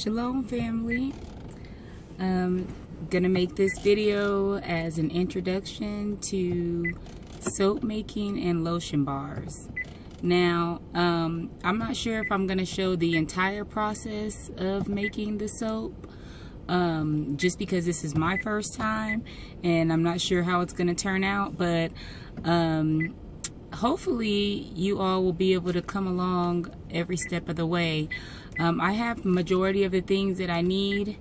Shalom family. Gonna make this video as an introduction to soap making and lotion bars. Now I'm not sure if I'm gonna show the entire process of making the soap, just because this is my first time and I'm not sure how it's gonna turn out, but hopefully you all will be able to come along every step of the way. I have majority of the things that I need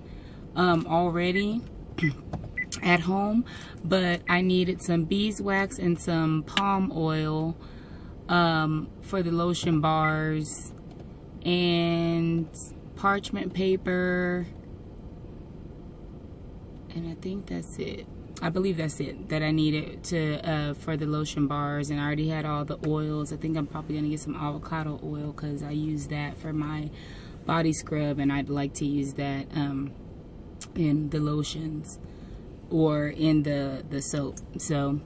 already at home, but I needed some beeswax and some palm oil for the lotion bars, and parchment paper, and I think that's it. I believe that's it that I needed to for the lotion bars, and I already had all the oils. I think I'm probably gonna get some avocado oil because I use that for my body scrub, and I'd like to use that in the lotions or in the soap. So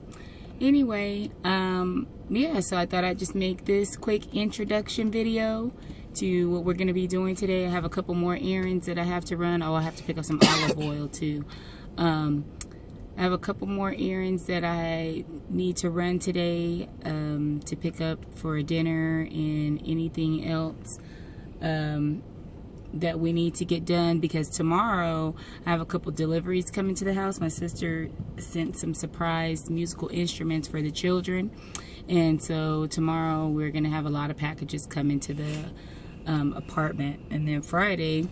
anyway, yeah, so I thought I'd just make this quick introduction video to what we're gonna be doing today. I have a couple more errands that I have to run. Oh, I have to pick up some olive oil too. I have a couple more errands that I need to run today to pick up for dinner and anything else that we need to get done, because tomorrow I have a couple deliveries coming to the house. My sister sent some surprise musical instruments for the children, and so tomorrow we're gonna have a lot of packages come into the apartment, and then Friday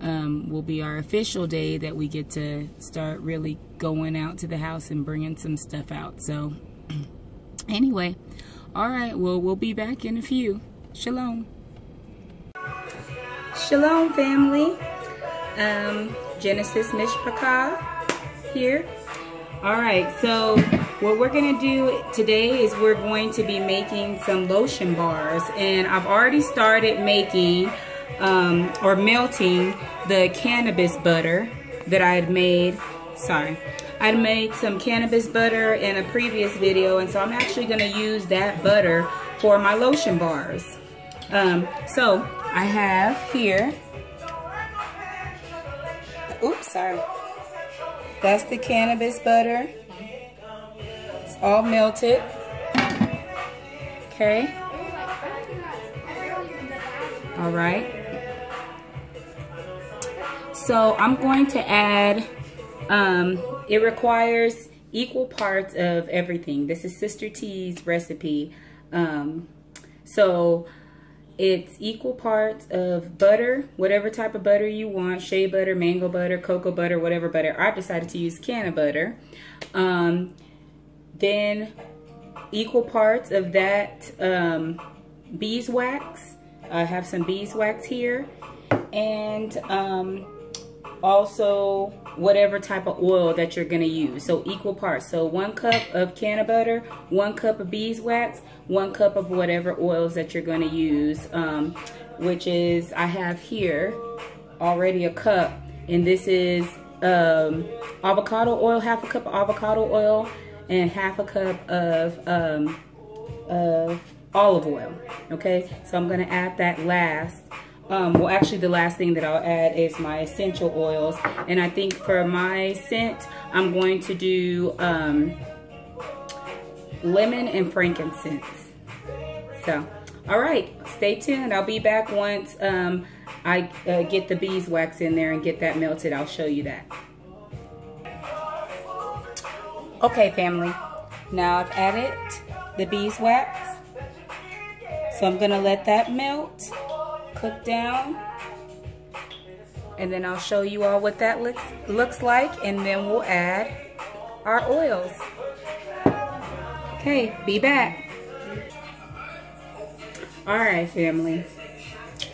will be our official day that we get to start really going out to the house and bringing some stuff out. So anyway, all right, well, we'll be back in a few. Shalom. Shalom family. Genesis Mishpachah here. All right, so what we're gonna do today is we're going to be making some lotion bars, and I've already started making or melting the cannabis butter that I had made. Sorry, I made some cannabis butter in a previous video, and so I'm actually gonna use that butter for my lotion bars. So I have here, oops, sorry. That's the cannabis butter. It's all melted. Okay. All right. So I'm going to add, it requires equal parts of everything. This is Sister T's recipe. So it's equal parts of butter, whatever type of butter you want, shea butter, mango butter, cocoa butter, whatever butter. I decided to use can butter. Then equal parts of that beeswax. I have some beeswax here, and also whatever type of oil that you're gonna use. So equal parts. So 1 cup of can butter, 1 cup of beeswax, 1 cup of whatever oils that you're gonna use, which is, I have here already a cup, and this is avocado oil, half a cup of avocado oil, and half a cup of olive oil. Okay, so I'm gonna add that last. Well, actually the last thing that I'll add is my essential oils, and I think for my scent I'm going to do lemon and frankincense. So all right, stay tuned. I'll be back once I get the beeswax in there and get that melted. I'll show you that. Okay family, now I've added the beeswax, so I'm gonna let that melt, cook down, and then I'll show you all what that looks like, and then we'll add our oils. Okay, be back. All right family,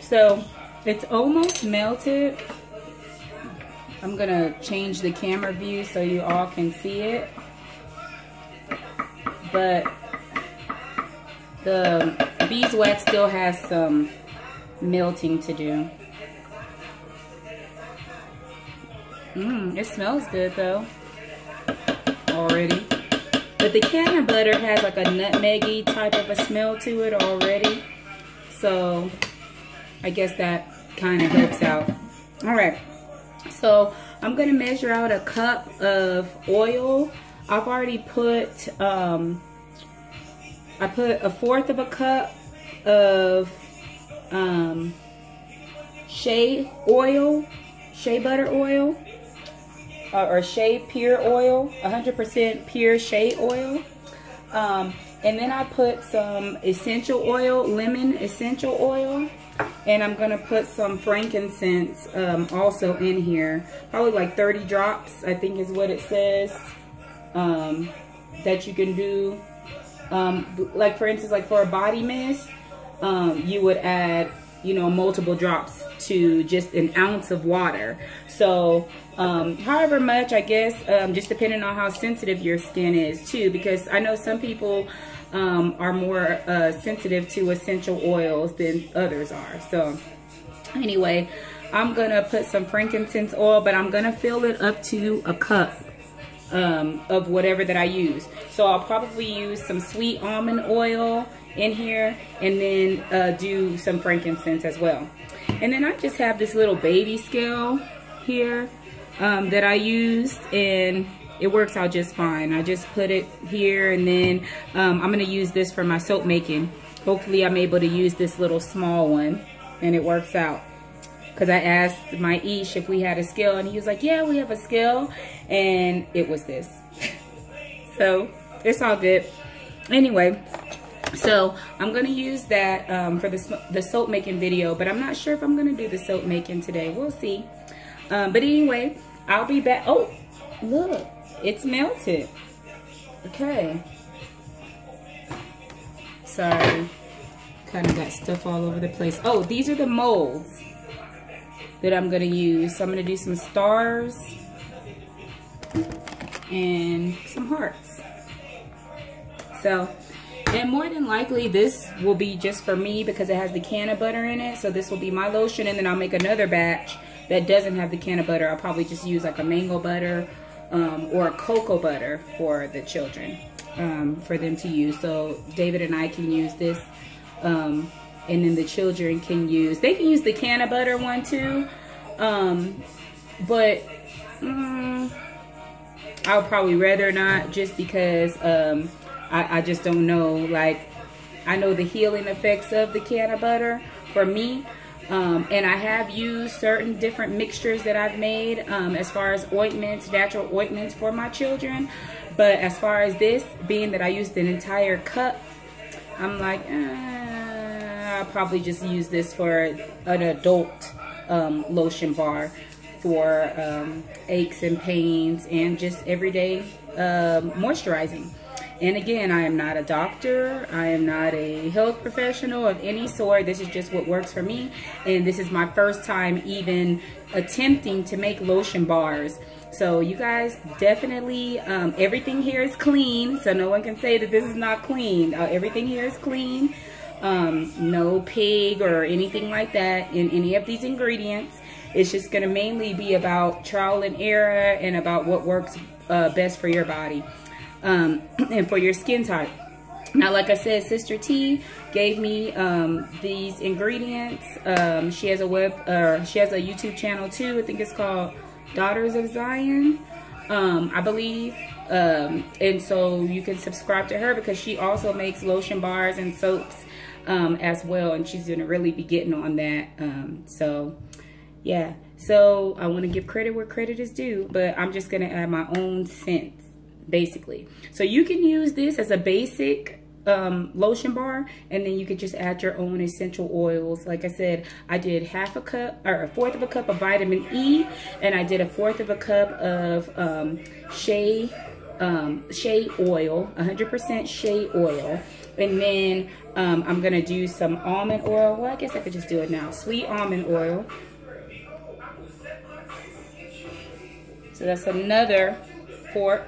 so it's almost melted. I'm gonna change the camera view so you all can see it, but the beeswax still has some melting to do. It smells good though already, but the can butter has like a nutmeggy type of a smell to it already, so I guess that kind of helps out. All right, so I'm gonna measure out a cup of oil. I've already put, I put 1/4 of a cup of shea oil, shea butter oil, or shea pure oil, 100% pure shea oil. And then I put some essential oil, lemon essential oil. And I'm gonna put some frankincense also in here. Probably like 30 drops, I think is what it says, that you can do. Like for instance, like for a body mist, you would add, you know, multiple drops to just an ounce of water. So however much, I guess, just depending on how sensitive your skin is too, because I know some people are more sensitive to essential oils than others are. So anyway, I'm gonna put some frankincense oil, but I'm gonna fill it up to a cup of whatever that I use. So I'll probably use some sweet almond oil in here, and then do some frankincense as well. And then I just have this little baby scale here that I used, and it works out just fine. I just put it here, and then I'm gonna use this for my soap making. Hopefully I'm able to use this little small one, and it works out. Because I asked my Ish if we had a scale, and he was like, yeah, we have a scale, and it was this. So it's all good. Anyway, so I'm gonna use that for the soap making video, but I'm not sure if I'm gonna do the soap making today. We'll see. But anyway, I'll be back. Oh, look, it's melted. Okay. Sorry, kind of got stuff all over the place. Oh, these are the molds that I'm gonna use. So I'm gonna do some stars and some hearts. So, and more than likely this will be just for me because it has the can of butter in it. So this will be my lotion, and then I'll make another batch that doesn't have the can of butter. I'll probably just use like a mango butter or a cocoa butter for the children, for them to use. So David and I can use this, and then the children can use, they can use the can of butter one too, but I would probably rather not, just because I just don't know, like, I know the healing effects of the can of butter for me. And I have used certain different mixtures that I've made as far as ointments, natural ointments for my children. But as far as this, being that I used an entire cup, I'm like, I'll probably just use this for an adult lotion bar for aches and pains and just everyday moisturizing. And again, I am not a doctor. I am not a health professional of any sort. This is just what works for me. And this is my first time even attempting to make lotion bars. So you guys definitely, everything here is clean. So no one can say that this is not clean. Everything here is clean. No pig or anything like that in any of these ingredients. It's just going to mainly be about trial and error and about what works best for your body. And for your skin type. Now, like I said, Sister T gave me these ingredients. She has a she has a YouTube channel too. I think it's called Daughters of Zion, I believe. And so you can subscribe to her because she also makes lotion bars and soaps as well, and she's gonna really be getting on that. So yeah, so I want to give credit where credit is due, but I'm just gonna add my own scents, basically. So you can use this as a basic lotion bar, and then you could just add your own essential oils. Like I said, I did half a cup or 1/4 of a cup of vitamin E, and I did 1/4 of a cup of shea oil, 100% shea oil. And then I'm gonna do some almond oil. Well, I guess I could just do it now. Sweet almond oil. So that's another 1/4.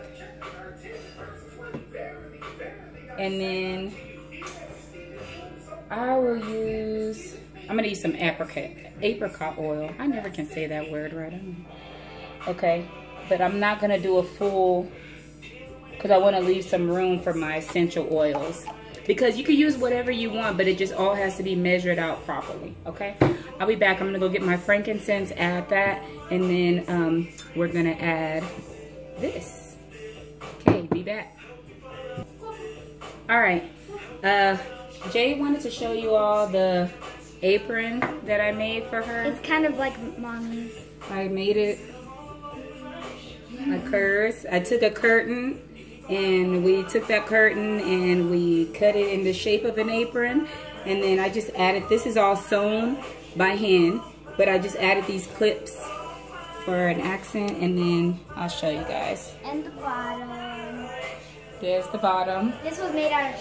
And then I will use, I'm gonna use some apricot oil. I never can say that word right. Okay, but I'm not gonna do a full, because I want to leave some room for my essential oils. because you can use whatever you want, but it just all has to be measured out properly, okay? I'll be back. I'm gonna go get my frankincense, add that, and then we're gonna add this. Okay, be back. All right, Jay wanted to show you all the apron that I made for her. It's kind of like mommy's. I made it like hers. I took a curtain and we took that curtain and we cut it in the shape of an apron, and then I just added, this is all sewn by hand, but I just added these clips for an accent, and then I'll show you guys. And the bottom. There's the bottom. This was made out of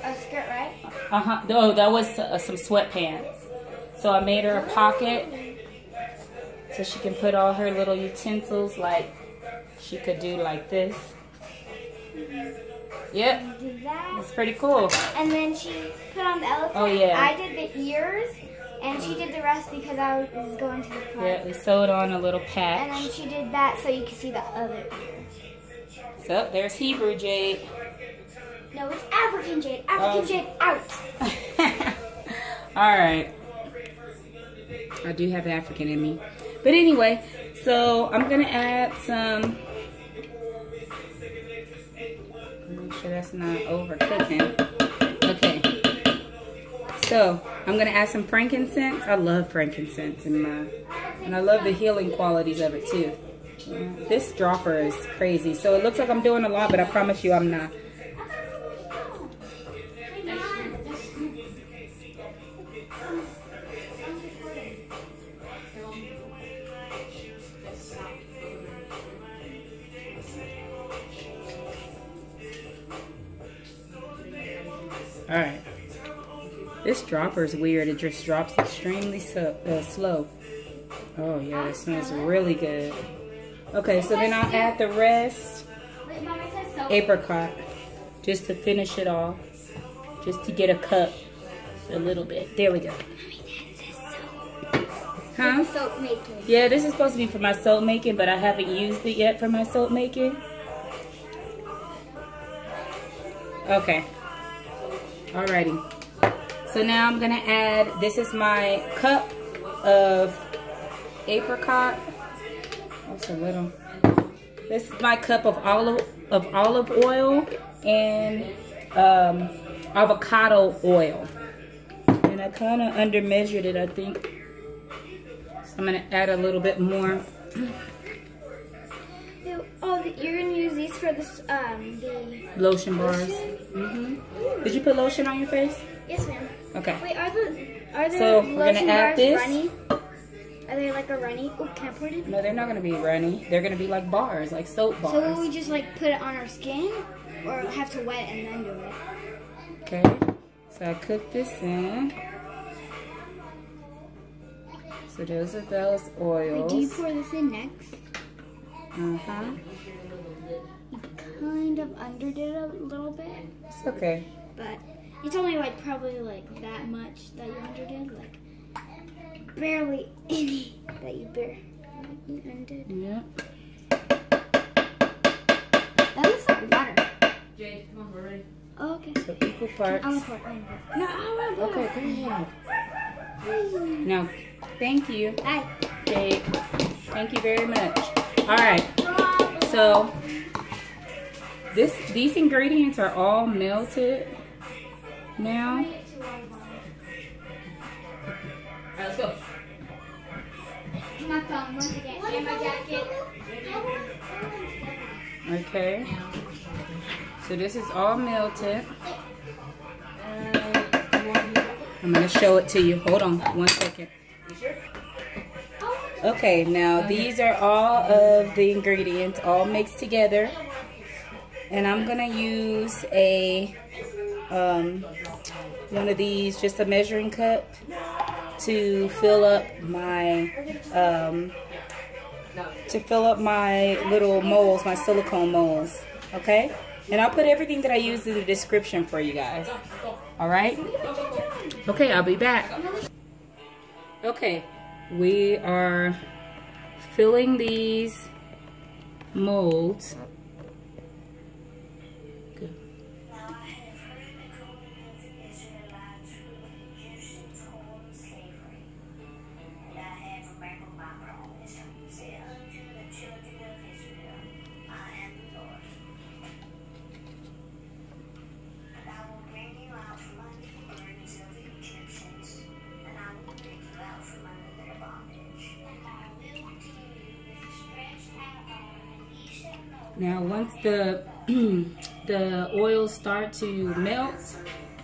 a skirt, right? Oh, that was some sweatpants. So I made her a pocket so she can put all her little utensils, like she could do like this. Yep, Do that. it's pretty cool. And then she put on the elephant. Oh, yeah. I did the ears, and she did the rest because I was going to the park. Yeah, we sewed on a little And patch. then she did that so you could see the other ear. So there's Hebrew jade. No, it's African jade. African jade out. All right. I do have African in me. But anyway, so I'm going to add some. Make sure that's not overcooking. Okay. So I'm going to add some frankincense. I love frankincense and I love the healing qualities of it too. This dropper is crazy. So it looks like I'm doing a lot, but I promise you I'm not. Alright. This dropper is weird. It just drops extremely slow. Oh yeah, it smells really good. Okay, so then I'll add the rest. Apricot. Just to finish it off. Just to get a cup. A little bit. There we go. Huh? Soap making. Yeah, this is supposed to be for my soap making, but I haven't used it yet for my soap making. Okay. Alrighty. So now I'm gonna add, this is my cup of apricot. That's a little. This is my cup of olive oil and avocado oil. And I kind of under measured it, I think. So I'm gonna add a little bit more. Oh, you're gonna use these for this the Lotion bars. lotion? Did you put lotion on your face? Yes, ma'am. Okay. Wait, are the So, we're gonna lotion add bars this. runny? Are they like a runny? Oh, can I pour it in? No, they're not gonna be runny. They're gonna be like bars, like soap bars. So will we just like put it on our skin, or have to wet it and then do it? Okay. So I cook this in. So those are those oils. Wait, do you pour this in next? Uh-huh. You kind of underdid it a little bit, It's okay. but it's only like probably like that much that you underdid, like barely any that you undid. Yeah. That looks like water. Jade, come on, we're ready. Oh, okay. So equal parts. I'm gonna pour it. No, I want to pour Okay, go ahead. No, thank you, Hi. Jade. Thank you very much. All right. So these ingredients are all melted now. All right, let's go. My phone once again. And my jacket. Okay. So this is all melted. I'm gonna show it to you. Hold on 1 second. Okay, now these are all of the ingredients all mixed together. And I'm gonna use a one of these, just a measuring cup, to fill up my little molds, my silicone molds. Okay? And I'll put everything that I use in the description for you guys. Alright? Okay, I'll be back. Okay, we are filling these molds. Good. Now once the the oils start to melt,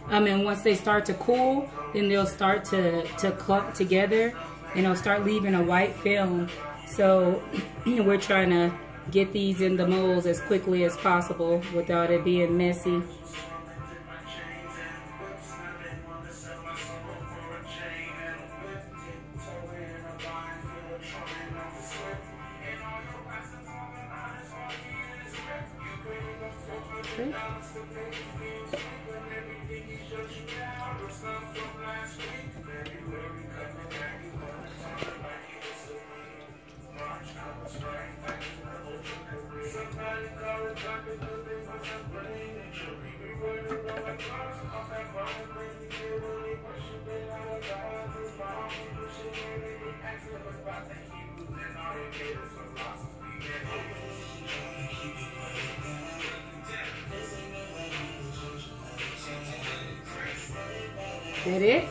once they start to cool, then they'll start to clump together and they'll start leaving a white film. So we're trying to get these in the molds as quickly as possible without it being messy. Okay. That it?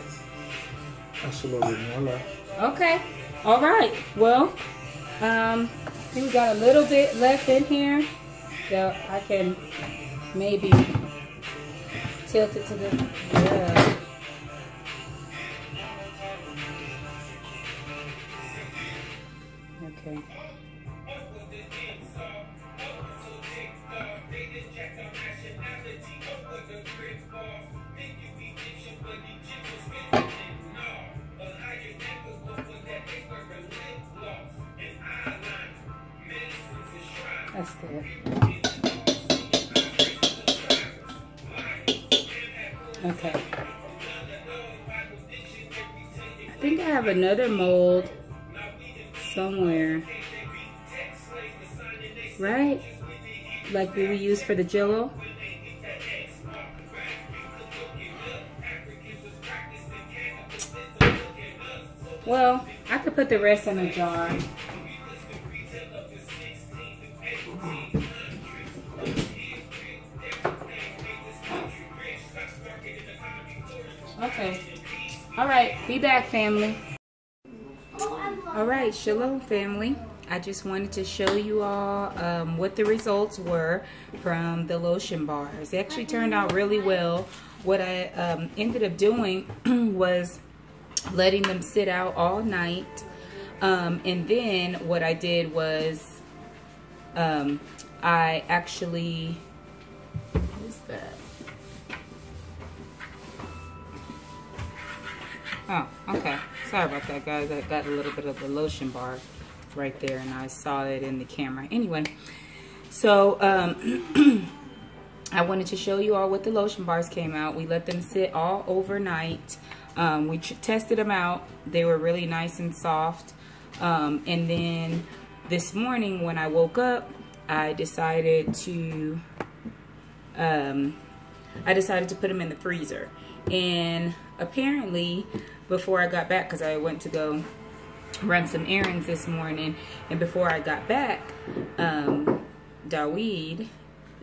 That's a little bit more left. Okay. All right. Well, I think we got a little bit left in here, so I can maybe tilt it to the Okay. That's good. Okay. I think I have another mold somewhere. Right? Like what we use for the Jello. Well, I could put the rest in a jar. Okay. All right. Be back, family. All right, Shalom, family. I just wanted to show you all what the results were from the lotion bars. It actually turned out really well. What I ended up doing was letting them sit out all night. And then what I did was I actually, what's that? Oh, okay. Sorry about that, guys. I got a little bit of the lotion bar right there, and I saw it in the camera. Anyway, so I wanted to show you all what the lotion bars came out. We let them sit all overnight. We tested them out. They were really nice and soft. And then this morning when I woke up, I decided to put them in the freezer. And apparently, before I got back, because I went to go run some errands this morning, and before I got back, Dawid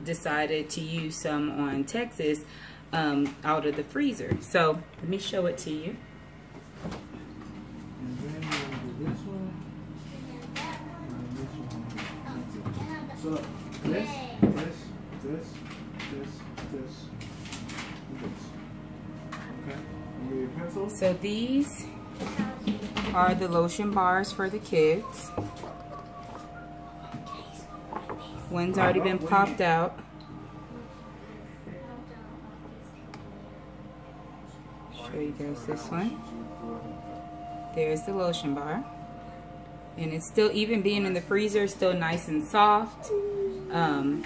decided to use some on Texas out of the freezer. So let me show it to you. So this. Okay. You need a pencil? So these are the lotion bars for the kids. One's already been popped out. Show you guys this one. There's the lotion bar. And it's still, even being in the freezer, still nice and soft. And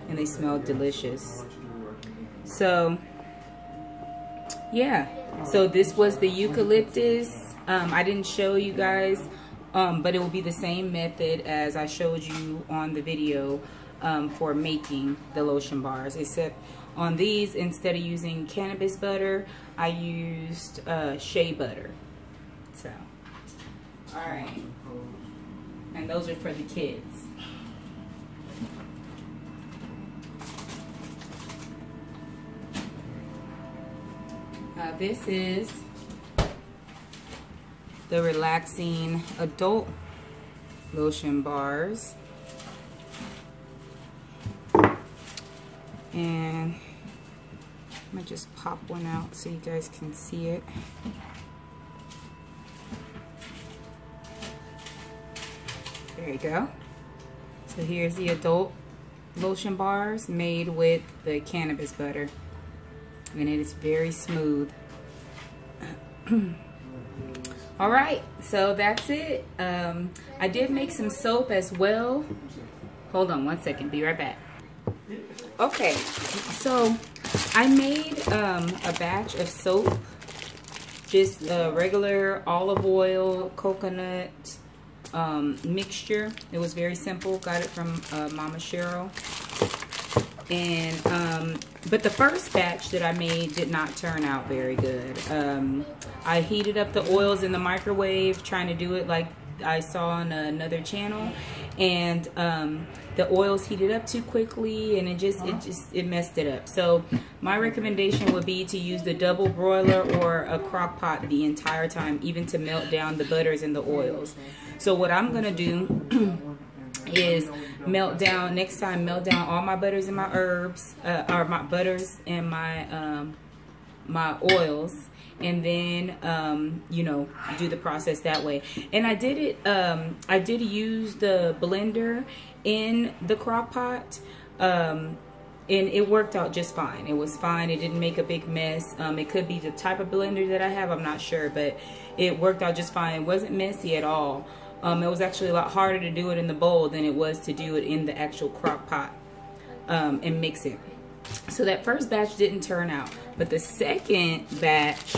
they smell delicious. So, yeah. So this was the eucalyptus. I didn't show you guys, but it will be the same method as I showed you on the video for making the lotion bars. Except on these, instead of using cannabis butter, I used shea butter. So, all right. And those are for the kids. This is the relaxing adult lotion bars. And I'm gonna just pop one out so you guys can see it. There you go. So here's the adult lotion bars made with the cannabis butter, and it is very smooth. All right, so that's it. I did make some soap as well. Hold on one second, be right back. Okay, so I made a batch of soap, just regular olive oil, coconut mixture. It was very simple. Got it from Mama Cheryl. And but the first batch that I made did not turn out very good. I heated up the oils in the microwave, trying to do it like I saw on another channel, and the oils heated up too quickly, and it messed it up. So my recommendation would be to use the double broiler or a crock pot the entire time, even to melt down the butters and the oils. So what I'm gonna do is melt down all my butters and my herbs, or my butters and my my oils, and then you know, do the process that way. And I did it, I did use the blender in the crock pot, and it worked out just fine. It was fine. It didn't make a big mess. It could be the type of blender that I have, I'm not sure, but it worked out just fine. It wasn't messy at all. It was actually a lot harder to do it in the bowl than it was to do it in the actual crock pot and mix it. So that first batch didn't turn out, but the second batch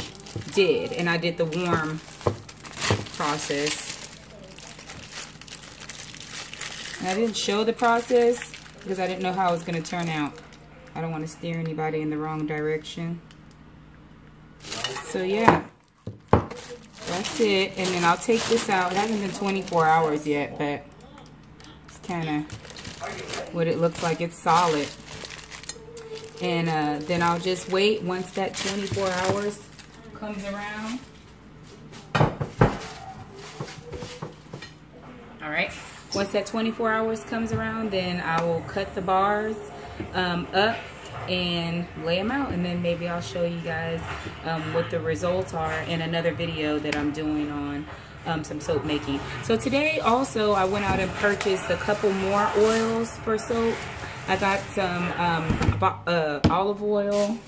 did, and I did the warm process. And I didn't show the process because I didn't know how it was going to turn out. I don't want to steer anybody in the wrong direction. So yeah, that's it. And then I'll take this out. It hasn't been 24 hours yet, but it's kind of what it looks like. It's solid. And then I'll just wait once that 24 hours comes around. All right. Once that 24 hours comes around, then I will cut the bars up and lay them out, and then maybe I'll show you guys what the results are in another video that I'm doing on some soap making. So today also I went out and purchased a couple more oils for soap. I got some olive oil,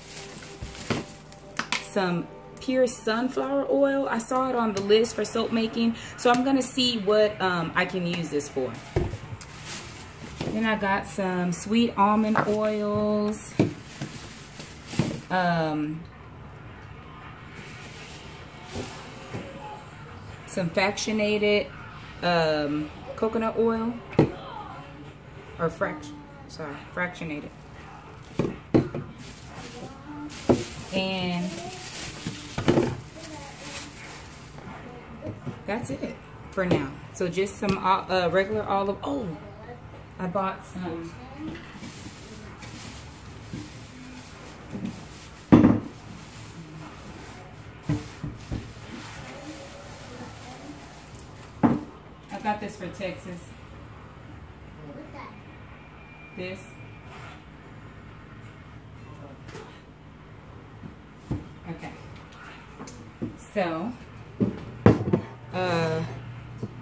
some pure sunflower oil. I saw it on the list for soap making, so I'm gonna see what I can use this for. Then I got some sweet almond oils, some fractionated coconut oil, or fractionated, and that's it for now. So just some regular olive. Oh, I bought some I got this for Texas. This. Okay. So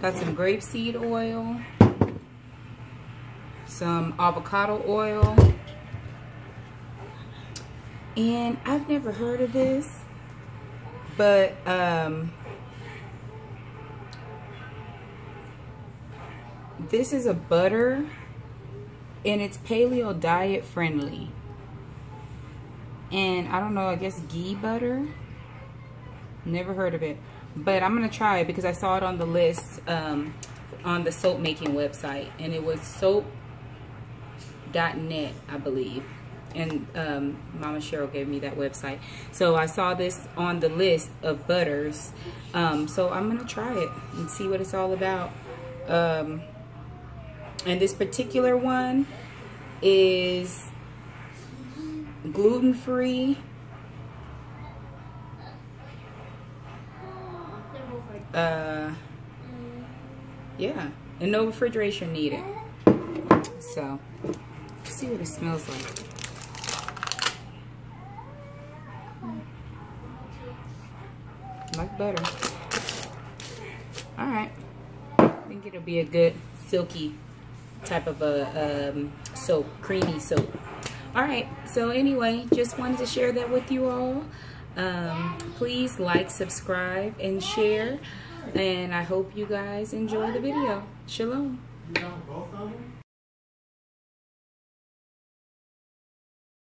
got some grapeseed oil, some avocado oil, and I've never heard of this, but this is a butter, and it's paleo diet friendly, and I don't know, I guess ghee butter. Never heard of it, but I'm gonna try it because I saw it on the list on the soap making website, and it was soap.net, I believe, and Mama Cheryl gave me that website. So I saw this on the list of butters, so I'm gonna try it and see what it's all about. And this particular one is gluten-free, yeah, and no refrigeration needed. So let's see what it smells like. look better. All right. I think it'll be a good silky type of a soap, creamy soap. All right, so anyway, just wanted to share that with you all. Please like, subscribe, and share, and I hope you guys enjoy the video. Shalom.